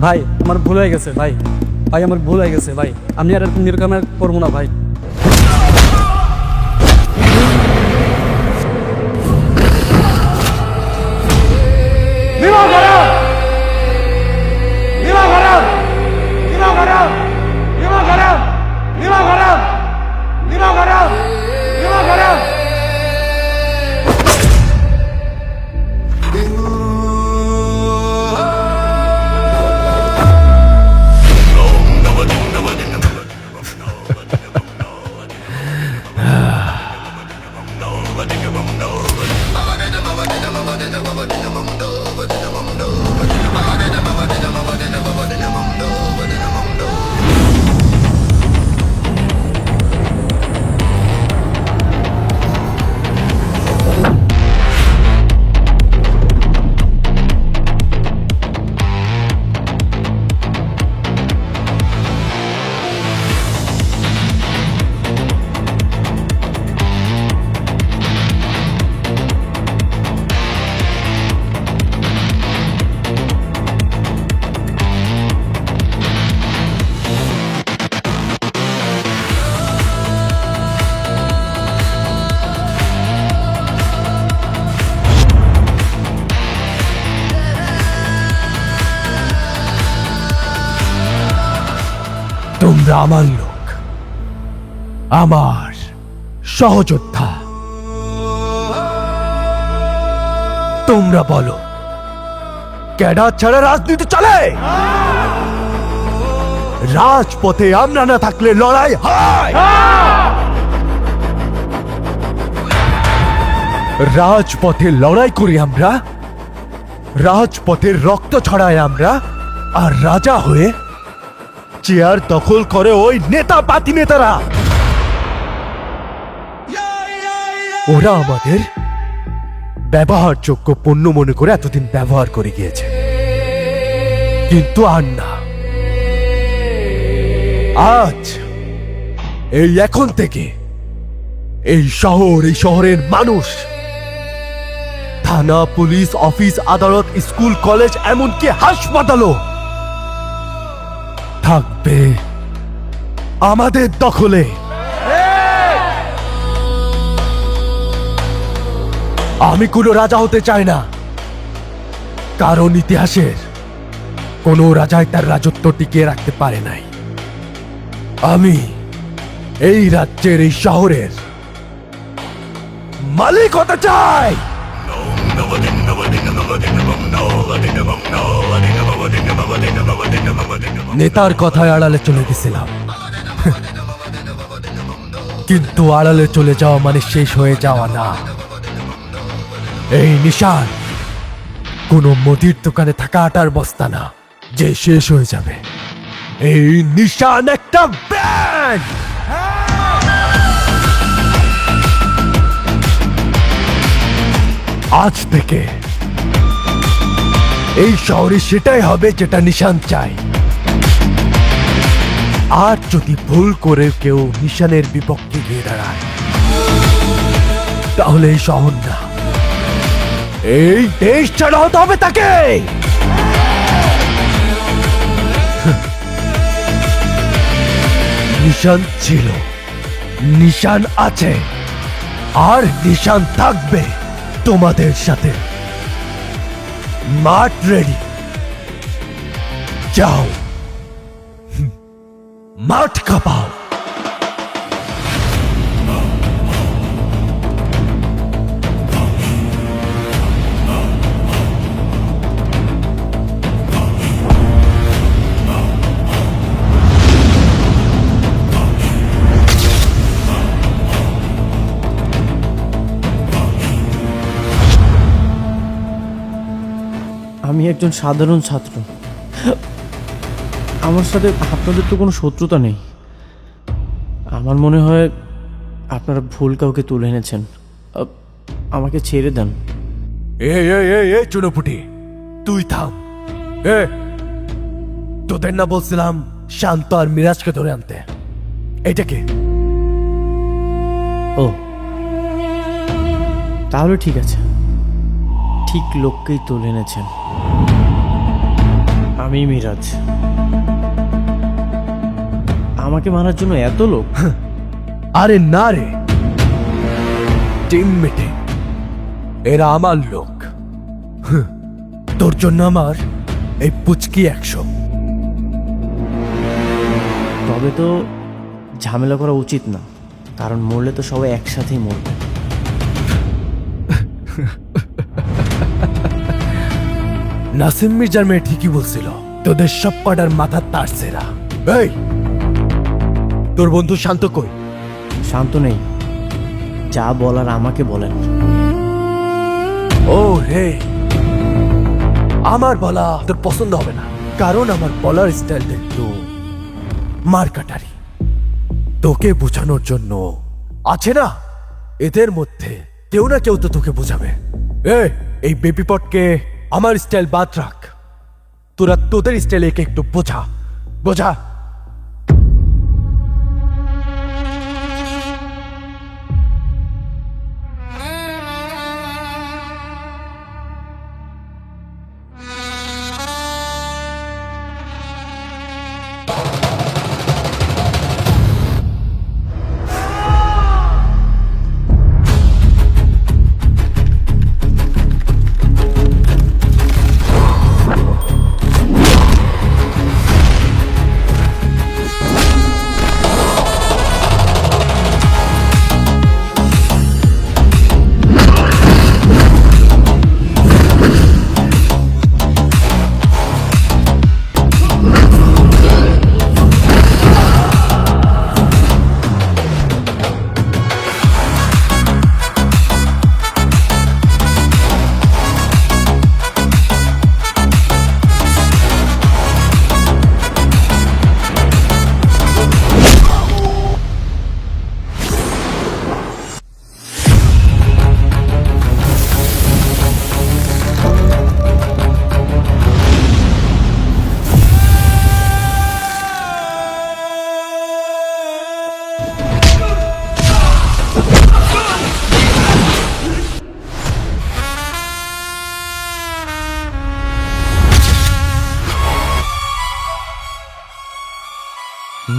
ভাই আমার ভুল হয়ে গেছে ভাই, ভাই আমার ভুল হয়ে গেছে ভাই, আমি আর এরকম আর করবো না ভাই। তোমরা আমার লোক, আমার সহযোদ্ধা। তোমরা বলো, ক্যাডার ছাড়া রাজনীতি চলে? রাজপথে আমরা না থাকলে লড়াই হয়। রাজপথে লড়াই করি আমরা, রাজপথের রক্ত ছড়ায় আমরা, আর রাজা হয়ে চেয়ার দখল করে ওই নেতা পাতি নেতারা। ওরা আমাদের ব্যবহারযোগ্য পণ্য মনে করে এতদিন ব্যবহার করে গিয়েছে, কিন্তু আর না। আজ এই এখন থেকে এই শহর, এই শহরের মানুষ, থানা, পুলিশ, অফিস, আদালত, স্কুল, কলেজ, এমনকি হাসপাতালও থাকবে আমাদের দখলে। আমি কোনো রাজা হতে চাই না, কারণ ইতিহাসের কোনো রাজাই তার রাজত্ব টিকিয়ে রাখতে পারে নাই। আমি এই রাজ্যের, এই শহরের মালিক হতে চাই। নেতার কথায় আড়ালে চলে গেছিলাম, কিন্তু আড়ালে চলে যাওয়া মানে শেষ হয়ে যাওয়া না। এই নিশান কোনো মুদির দোকানে থাকা আটার বস্তা না যে শেষ হয়ে যাবে। এই নিশান একটা ব্র্যান্ড। আজ থেকে এই শহরে সেটাই হবে যেটা নিশান চাই। আর যদি ভুল করে কেউ নিশানের বিপক্ষে গিয়ে দাঁড়ায়, তাহলে এই শহর না, এই দেশ ছাড়া হতে হবে তাকে। নিশান ছিল, নিশান আছে, আর নিশান থাকবে তোমাদের সাথে। মাঠ রেডি, যাও মাঠ কাঁপাও। আমি একজন সাধারণ ছাত্র, আমার সাথে আপনাদের তো কোনো শত্রুতা নেই। আমার মনে হয় আপনারা ভুল কাউকে তুলে এনেছেন, আমাকে ছেড়ে দেন। এ চুনোপুটি, তুই থাম। তোদের না বলছিলাম শান্ত আর মিরাজকে ধরে আনতে? এটাকে ও তাহলে ঠিক আছে, ঠিক লোককেই তুলে এনেছেন। আমি মিরাজ। আমাকে মারার জন্য এত লোক? আরে না রে, টিম মিটিং, এরা আমার লোক। তোর জন্য আমার এই পুচকি 100। তবে তো ঝামেলা করা উচিত না, কারণ মরলে তো সবাই একসাথেই মরবে। নাসিম মির্জার মেয়ে ঠিকই বলছিল, তোদের সব কটার মাথার তার সেরা। এই, তোর বন্ধু শান্ত কই? শান্ত নেই, যা বলার আমাকে বলেন। ও রে, আমার বলা তোর পছন্দ হবে না, কারণ আমার বলার স্টাইলটা একটু মারকাটারি। তোকে বোঝানোর জন্য আছে না, এদের মধ্যে কেউ না কেউ তো তোকে বোঝাবে। এই বেবি পটকে আমার স্টাইল বাদ রাখ, তোরা তোদের স্টাইল একে একটু বোঝা বোঝা।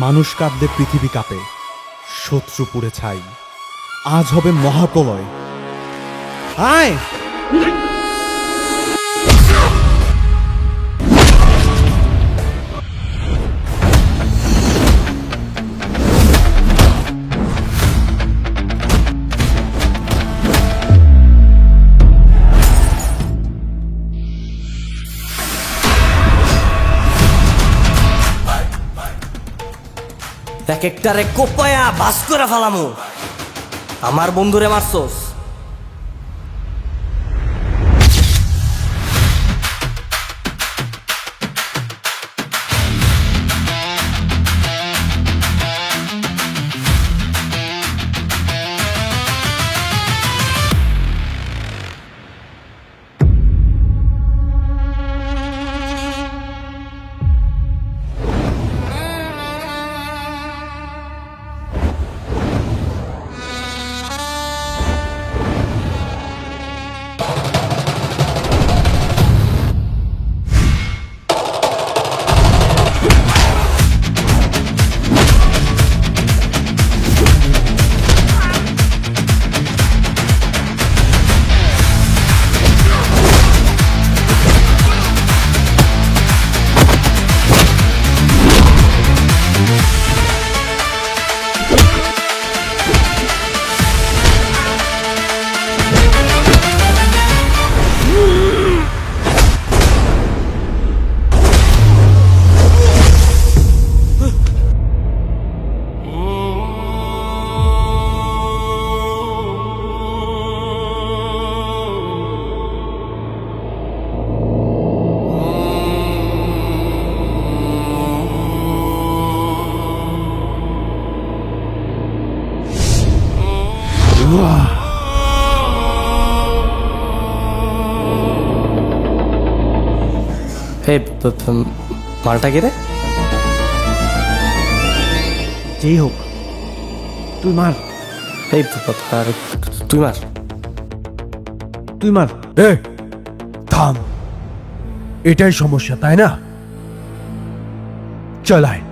মানুষ কাঁদলে পৃথিবী কাঁপে, শত্রু পুড়ে ছাই, আজ হবে মহাপ্রলয়। আয় এক একটারে কোপায়া বাস করে ফেলামু। আমার বন্ধুরে মারছস, হে মালটা কে রে? যেই হোক, তুই মার, এই তুই মার। তুই মার। থাম, এটাই সমস্যা তাই না? চালায়।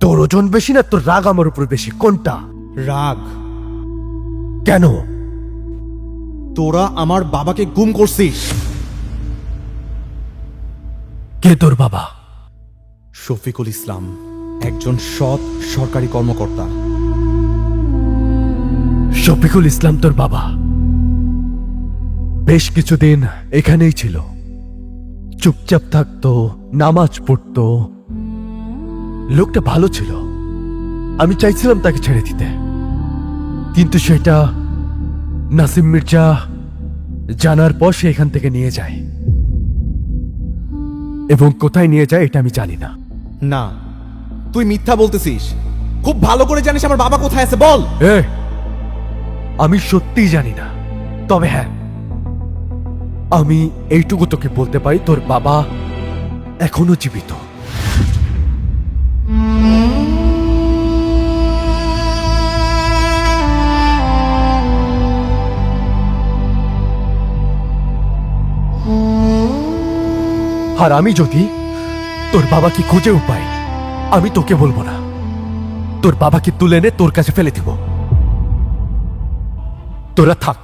তোর ওজন বেশি না তোর রাগ আমার উপর বেশি, কোনটা? রাগ। কেন? তোরা আমার বাবাকে গুম করছিস। কে তোর বাবা? শফিকুল ইসলাম, একজন সৎ সরকারি কর্মকর্তা। শফিকুল ইসলাম তোর বাবা বেশ কিছুদিন এখানেই ছিল, চুপচাপ থাকতো, নামাজ পড়তো, লোকটা ভালো ছিল। আমি চাইছিলাম তাকে ছেড়ে দিতে, কিন্তু সেটা নাসিম মির্জা জানার পর সে এখান থেকে নিয়ে যায়, এবং কোথায় নিয়ে যায় এটা আমি জানি না। না, তুই মিথ্যা বলতেছিস। খুব ভালো করে জানিস আমার বাবা কোথায় আছে, বল। আমি সত্যিই জানি না, তবে হ্যাঁ, আমি এইটুকু তোকে বলতে পারি, তোর বাবা এখনো জীবিত। আর আমি যদি তোর বাবাকে খুঁজেও পাই, আমি তোকে বলবো না, তোর বাবাকে তুলে এনে তোর কাছে ফেলে দিব। তোরা থাক।